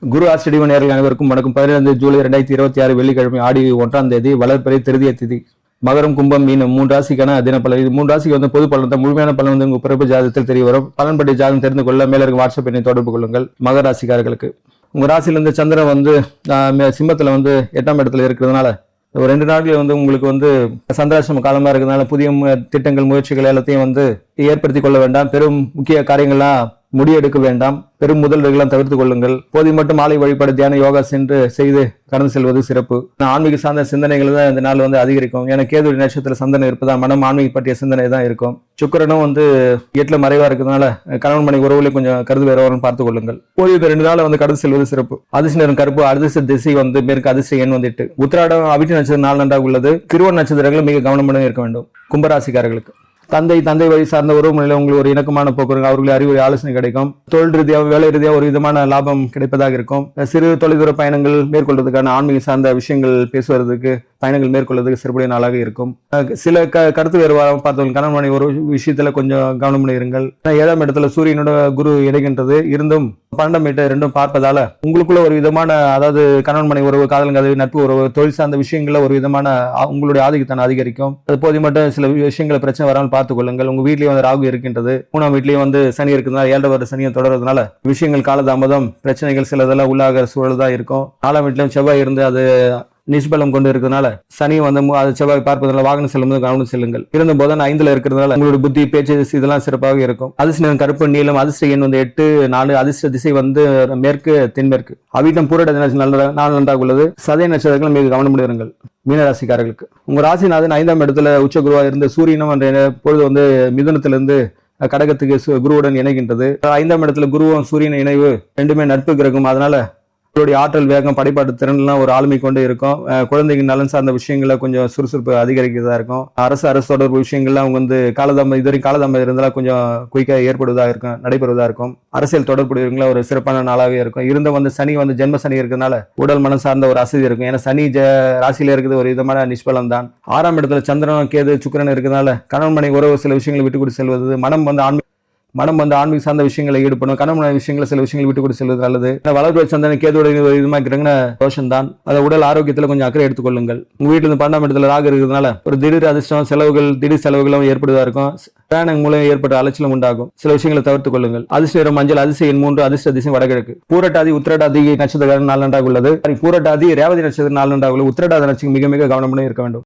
குரு ஆசிரியர் நேயர்கள் அனைவருக்கும் வணக்கம். 15 ஜூலை 2026 வெள்ளிக்கிழமை ஆடி 1ஆம் தேதி வளர்பிறை திருதிய திதி. மகரம், கும்பம், மீனம் 3 ராசிக்கான தினப்பலன். இது 3 ராசிக்கு வந்து பொது பலன் தான். முழுமையான பலன் வந்து உங்க பிறப்பு ஜாதகத்தில் தெரிய வரும். பலன்படி ஜாதகம் தெரிந்து கொள்ள மேல இருக்க வாட்ஸ்அப் எண்ணை தொடர்பு கொள்ளுங்கள். மகர ராசிக்காரர்களுக்கு உங்க ராசியிலிருந்து சந்திரன் வந்து சிம்மத்துல வந்து 8ஆம் இடத்துல இருக்கிறதுனால ஒரு 2 நாட்கள் வந்து உங்களுக்கு வந்து சந்திராசிரம காலமா இருக்கிறதுனால புதிய திட்டங்கள் முயற்சிகள் எல்லாத்தையும் வந்து ஏற்படுத்திக் கொள்ள வேண்டாம். பெரும் முக்கிய காரியங்கள்லாம் முடியெடுக்க வேண்டாம். பெரும் முதல்வர்களாம் தவிர்த்து கொள்ளுங்கள். போதை மட்டும் மாலை வழிபாடு, தியான, யோகா சென்று செய்து கடந்து செல்வது சிறப்பு. ஆன்மீக சார்ந்த சிந்தனைகள் தான் இந்த நாள் வந்து அதிகரிக்கும். ஏன்னா கேது நட்சத்திர சிந்தனை இருப்பதா மனம் ஆன்மீக பற்றிய சிந்தனை தான் இருக்கும். சுக்கிரனும் வந்து 8ல மறைவா இருக்கிறதுனால கணவன் மனைவி உறவுகளை கொஞ்சம் கருது வேறவரும் பார்த்துக் கொள்ளுங்கள். போய் 2 நாள் வந்து கடந்து செல்வது சிறப்பு. அதிர்ஷ்ட நிறம் கருப்பு. அதிர்ஷ்ட திசை வந்து மேற்கு. அதிர்ஷ்ட எண் வந்து 8. உத்திராடம், அவிட்ட நட்சத்திரம் 4 நன்றாக உள்ளது. திருவோண நட்சத்திரங்கள் மிக கவனமாக இருக்க வேண்டும். கும்பராசிக்காரர்களுக்கு தந்தை வழி சார்ந்த உறவு முறையில் உங்களுக்கு ஒரு இணக்கமான போக்கு, அவர்களுடைய அறிவுரை ஆலோசனை கிடைக்கும். தொழில் ரீதியாக வேலை ரீதியாக ஒரு விதமான லாபம் கிடைப்பதாக இருக்கும். சிறு தொலைதூர பயணங்கள் மேற்கொள்வதற்கான ஆன்மீக சார்ந்த விஷயங்கள் பேசுவதற்கு பயணங்கள் மேற்கொள்வதற்கு சிறப்புடைய நாளாக இருக்கும். சில கருத்து வேறுபாடு பார்த்தவங்க கணவன் மனைவி ஒரு விஷயத்துல கொஞ்சம் கவனமுடன் இருங்கள். 7ஆம் இடத்துல சூரியனோட குரு இணைகின்றது. இருந்தும் 12ஆம் இடத்தை ரெண்டும் பார்ப்பதால உங்களுக்குள்ள ஒரு விதமான, அதாவது கணவன் மனைவி உறவு, காதல் கதை, நட்பு உறவு, தொழில் சார்ந்த விஷயங்கள ஒரு விதமான உங்களுடைய ஆதிக்கத்தான அதிகரிக்கும். அது போது மட்டும் சில விஷயங்களை பிரச்சனை வராமல் பார்த்துக் கொள்ளுங்கள். உங்க வீட்லயும் வந்து ராகு இருக்கின்றது. 3ஆம் வீட்லயும் வந்து சனி இருக்கிறதுனால 7 வருட சனியை தொடர்றதுனால விஷயங்கள் காலதாமதம், பிரச்சனைகள் சிலதெல்லாம் உள்ளாக சூழல் தான் இருக்கும். 4ஆம் வீட்லயும் செவ்வாய் இருந்து அது நிஷ்பலம் கொண்டு இருக்கிறதுனால சனி வந்து அது செவ்வாய் பார்ப்பதனால வாகனம் செல்லும்போது கவனம் செல்லுங்கள். இருந்த போது 5ல இருக்கிறதுனால உங்களுடைய புத்தி, பேச்சு இதெல்லாம் சிறப்பாக இருக்கும். அதிர்ஷ்ட நிறம் கருப்பு, நீளம். அதிர்ஷ்ட எண் வந்து 8, 4. அதிர்ஷ்ட திசை வந்து மேற்கு, தென்மேற்கு. அவிட்டம், பூரட நாள் நன்றாக உள்ளது. சதய நட்சத்திரங்கள் மிக கவனமுடன் இருங்கள். மீனராசிக்காரர்களுக்கு உங்க ராசிநாதன் 5ஆம் இடத்துல உச்ச குருவா இருந்த சூரியனும் என்ற பொழுது வந்து மிதுனத்திலிருந்து கடகத்துக்கு குருவுடன் இணைகின்றது. 5ஆம் இடத்துல குருவும் சூரியன் இணைவு ரெண்டுமே நட்பு கிரகம். அதனால உங்களுடைய ஆற்றல், வேகம், படைப்பாட்டு திறன்லாம் ஒரு ஆளுமை கொண்டு இருக்கும். குழந்தைங்க நலன் சார்ந்த விஷயங்கள கொஞ்சம் சுறுசுறுப்பு அதிகரிக்கிறதா இருக்கும். அரசு தொடர்பு விஷயங்கள்லாம் அவங்க வந்து இதுவரைக்கும் காலதாமதம் இருந்தாலும் கொஞ்சம் குயிக்காக ஏற்படுவதாக இருக்கும், நடைபெறுவதாக இருக்கும். அரசியல் தொடர்புடையவங்களா ஒரு சிறப்பான நாளாகவே இருக்கும். இருந்த வந்து சனி வந்து ஜென்ம சனி இருக்கிறதுனால உடல் மனம் சார்ந்த ஒரு அசதி இருக்கும். ஏன்னா சனி ராசியில இருக்கிறது ஒரு விதமான நிஷ்பலம் தான். 6ஆம் இடத்துல சந்திரன், கேது, சுக்கிரன் இருக்கிறதுனால கணவன் மனைவி உறவு சில விஷயங்களை விட்டு கொடுத்து செல்வது, மனம் வந்து ஆன்மீக சார்ந்த விஷயங்களை ஈடுபடும். கணவன் விஷயங்களை சில விஷயங்களை விட்டு கொடுத்து செல்வது நல்லது. வளர்ப்பு சந்தன கேதோட விதமாக இருக்கிற தோஷம் தான். அதை உடல் ஆரோக்கியத்துல கொஞ்சம் அக்கறை எடுத்துக்கொள்ளுங்கள். உங்க வீட்டுல இருந்து 12ஆம் இடத்துல ராகு இருக்கிறதுனால ஒரு திடீர் அதிர்ஷ்டம், திடீர் செலவுகளும் ஏற்படுவதா இருக்கும். பிரயாணம் மூலம் ஏற்பட்ட அலைச்சலும் உண்டாகும். சில விஷயங்களை தவிர்த்துக் கொள்ளுங்கள். அதிர்ஷ்ட நிறம் மஞ்சள். அதிர்ஷ்ட எண் 3. அதிர்ஷ்ட திசை வடகிழக்கு. பூரட்டாதி, உத்திரட்டாதி நட்சத்திரம் 4 நன்றாக உள்ளது. பூரட்டாதி, ரேவதி நட்சத்திரம் 4 நன்றாக உள்ளது. உத்திரட்டாதி நட்சத்திரம் மிக மிக கவனமுடன் இருக்க வேண்டும்.